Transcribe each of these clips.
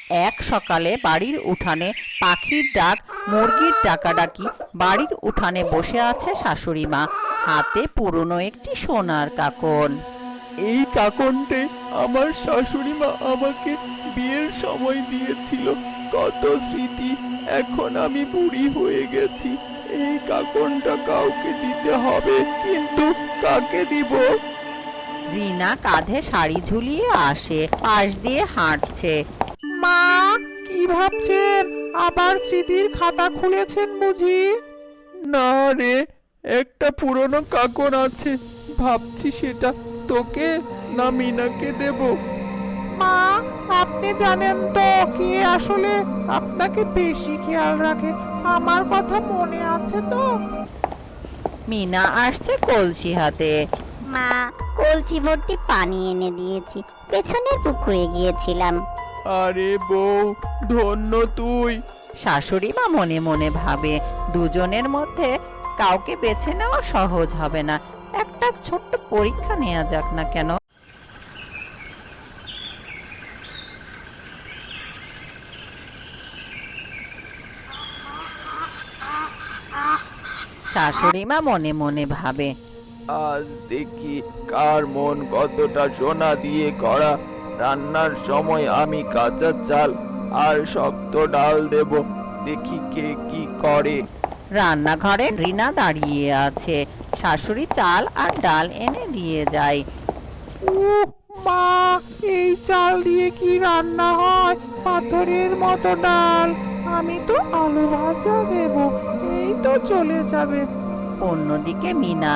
এক সকালে বাড়ির উঠানে পাখির ডাক, মুরগির ডাকাডাকি। বাড়ির উঠানে বসে আছে শাশুড়ি মা, হাতে পুরনো একটি সোনার কাকন। এই কাকনটে আমার শাশুড়ি মা আমাকে বিয়ের সময় দিয়েছিল। কত স্মৃতি। এখন আমি বুড়ি হয়ে গেছি। এই কাকনটা কাউকে দিতে হবে, কিন্তু কাকে দিব? রিনা কাঁধে শাড়ি ঝুলিয়ে আসে, পাশ দিয়ে হাঁটছে। মা, কি ভাবছেন? আবার স্মৃতির খাতা খুলেছেন বুঝি? না রে, একটা পুরনো কাকন আছে, ভাবছি সেটা তোকে না মিনাকে দেব। মা, আপনি জানেন তো কে আসলে আপনাকে বেশি খেয়াল রাখে? আমার কথা মনে আছে তো? মিনা আসছে কলসি হাতে। মা, কলসি ভর্তি পানি এনে দিয়েছি, পেছনের পুকুরে গিয়েছিলাম। আরে বউ, ধন্য তুই। শাশুড়ি মা মনে মনে ভাবে, দুজনের মধ্যে কাউকে বেছে নেওয়া সহজ হবে না। একটা ছোট্ট পরীক্ষা নেওয়া যাক না কেন? শাশুড়ি মা মনে মনে ভাবে, আজ দেখি কার মন কতটা সোনা দিয়ে করা। রান্নার সময় আমি কাঁচা চাল আর শক্ত ডাল দেব, দেখি কে কি করে। রান্নাঘরে রিনা দাঁড়িয়ে আছে, শাশুড়ি চাল আর ডাল এনে দিয়ে যায়। উহ মা, এই চাল দিয়ে কি রান্না হয়? পাথরের মতো ডাল। আমি তো আলু ভাজা দেব, এই তো চলে যাবে। অন্যদিকে মিনা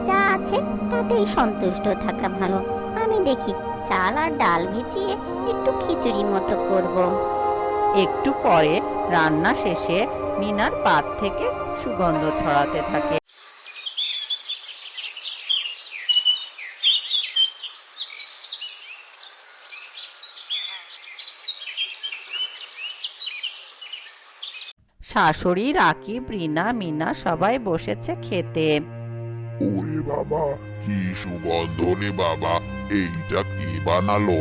যা আছে তাতেই সন্তুষ্ট থাকা ভালো। আমি দেখি চাল আর ডাল ভিজিয়ে একটু খিচুড়ি মতো করব। একটু পরে রান্না শেষে মিনার পাত থেকে সুগন্ধ ছড়াতে থাকে। শাশুড়ি, রাকিব, রিনা, মিনা সবাই বসেছে খেতে। ওরে বাবা, কি সুগন্ধ রে বাবা! এইটা কি বানালো?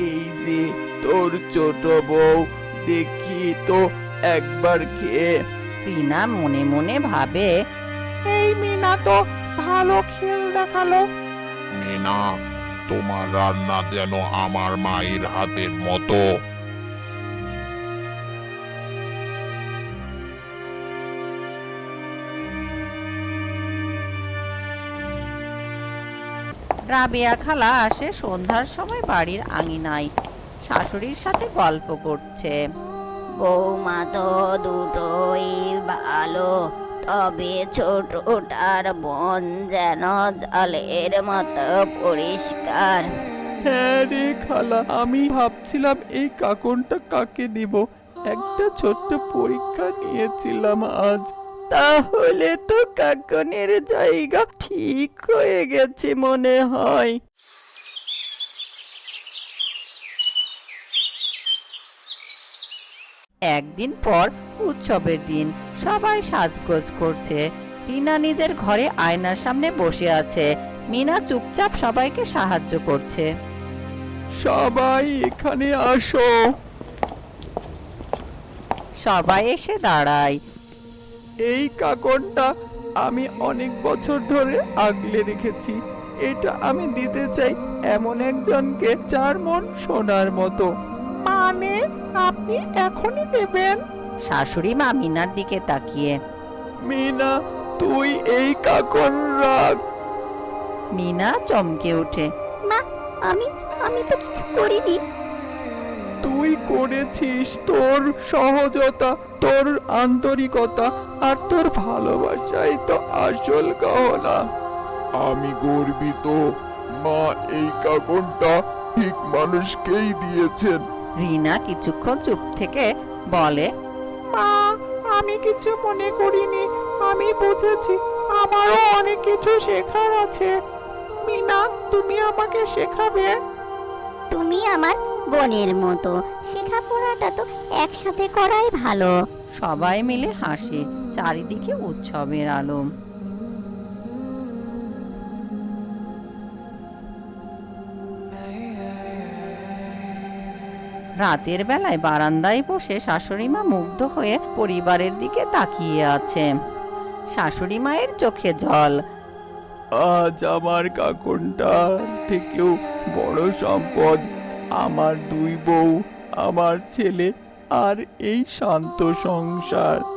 এই যে তোর ছোট বউ, দেখি তো একবার খেয়ে। রিনা মনে মনে ভাবে, এই মিনা তো ভালো খেল দেখালো। মিনা, তোমার রান্না যেন আমার মায়ের হাতের মতো। রাবেয়া খালা আসে সন্ধ্যার সময় বাড়ির আঙিনায়, শাশুড়ির সাথে গল্প করছে। বৌমা তো দুটোই ভালো, তবে ছোটটার মন যেন জলের মতো পরিষ্কার। হ্যাঁ রে খালা, আমি ভাবছিলাম এই কাকনটা কাকে দিব। একটা ছোট্ট পরীক্ষা নিয়েছিলাম আজ। তাহলে তো কাকনের জায়গা ঠিক হয়ে গেছে মনে হয়। একদিন পর উৎসবের দিন, সবাই সাজগোজ করছে। টিনা নিজের ঘরে আয়নার সামনে বসে আছে, মিনা চুপচাপ সবাইকে সাহায্য করছে। সবাই এখানে আসো। সবাই এসে দাঁড়ায়। এই কাকনটা আমি অনেক বছর ধরে আগলে রেখেছি। এটা আমি দিতে চাই এমন একজনকে যার মন সোনার মতো। মানে আপনি এখনই দেবেন? শাশুড়ি মা মিনার দিকে তাকিয়ে, মিনা, তুই এই কাকন রাখ। মিনা চমকে ওঠে। মা, আমি আমি তো কিছু করিনি। তুই করেছিস। তোর সহজতা, তোর আন্তরিকতা আর তোর ভালোবাসাই তো আসল গহনা। আমি গর্বিত। মা এই কাকনটা ঠিক মানুষকেই দিয়েছেন। রিনা কিছুক্ষণ চুপ থেকে বলে, মা, আমি কিছু মনে করিনি। আমি বুঝেছি আমারও অনেক কিছু শেখার আছে। মিনা, তুমি আমাকে শেখাবে? তুমি আমার বোনের মতো, শেখাপড়াটা তো একসাথে করাই ভালো। সবাই মিলে হাসে, চারিদিকে উৎসবের আলো। রাতের বেলায় বারান্দায় বসে শাশুড়ি মা মুগ্ধ হয়ে পরিবারের দিকে তাকিয়ে আছে। শাশুড়ি মায়ের চোখে জল। আজ আমার কাকনটার থেকেও বড় সম্পদ আমার দুই বউ, আমার ছেলে আর এই শান্ত সংসার।